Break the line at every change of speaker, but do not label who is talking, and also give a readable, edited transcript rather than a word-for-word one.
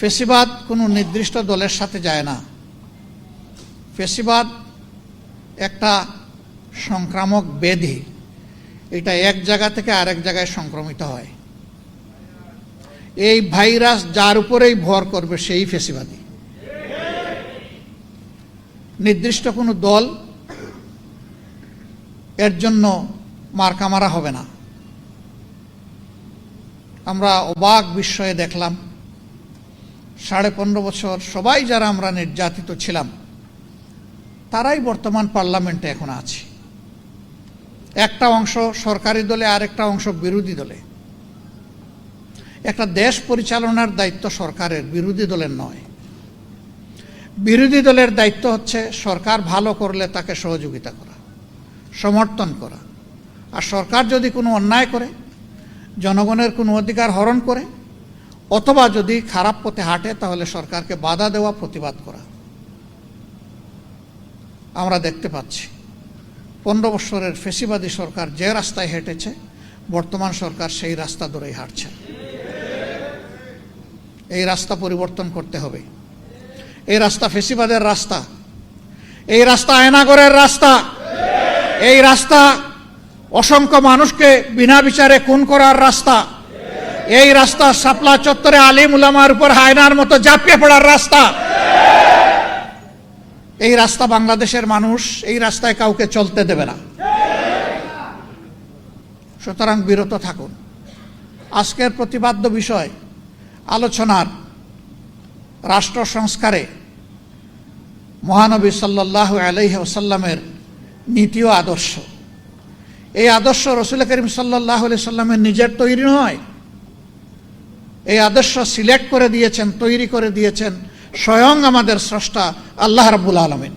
ফেসিবাদ কোনো নির্দিষ্ট দলের সাথে যায় না। ফেসিবাদ একটা সংক্রামক ব্যাধি, এটা এক জায়গা থেকে আরেক জায়গায় সংক্রমিত হয়। এই ভাইরাস যার উপরেই ভর করবে সেই ফেসিবাদী। নির্দিষ্ট কোনো দল এর জন্য মার্কা মারা হবে না। আমরা অবাক বিস্ময়ে দেখলাম 15.5 বছর সবাই যারা আমরা নির্যাতিত ছিলাম তারাই বর্তমান পার্লামেন্টে এখন আছে। একটা অংশ সরকারি দলে, আরেকটা অংশ বিরোধী দলে। একটা দেশ পরিচালনার দায়িত্ব সরকারের, বিরোধী দলের নয়। বিরোধী দলের দায়িত্ব হচ্ছে সরকার ভালো করলে তাকে সহযোগিতা করা, সমর্থন করা। আর সরকার যদি কোনো অন্যায় করে, জনগণের কোনো অধিকার হরণ করে, অথবা যদি খারাপ পথে হাঁটে, তাহলে সরকারকে বাধা দেওয়া, প্রতিবাদ করা। আমরা দেখতে পাচ্ছি 15 বছরের ফেসিবাদী সরকার যে রাস্তায় হেঁটেছে, বর্তমান সরকার সেই রাস্তা ধরেই হাঁটছে। এই রাস্তা পরিবর্তন করতে হবে। এই রাস্তা ফেসিবাদের রাস্তা, এই রাস্তা আয়নাগরের রাস্তা, এই রাস্তা অসংখ্য মানুষকে বিনা বিচারে খুন করার রাস্তা, এই রাস্তা শাপলা চত্বরে আলিম উলামার উপর হায়নার মতো ঝাঁপিয়ে পড়ার রাস্তা। এই রাস্তা বাংলাদেশের মানুষ এই রাস্তায় কাউকে চলতে দেবে না। সুতরাং বিরত থাকুন। আজকের প্রতিপাদ্য বিষয় আলোচনার রাষ্ট্র সংস্কারে মহানবী সাল্লাল্লাহু আলাইহি ওয়াসাল্লামের নীতি ও আদর্শ। এই আদর্শ রাসূল করিম সাল্লাল্লাহু আলাইহি ওয়াসাল্লামের নিজের তৈরি নয়। এই আদর্শ সিলেক্ট করে দিয়েছেন, তৈরি করে দিয়েছেন স্বয়ং আমাদের স্রষ্টা আল্লাহ রাব্বুল আলামিন।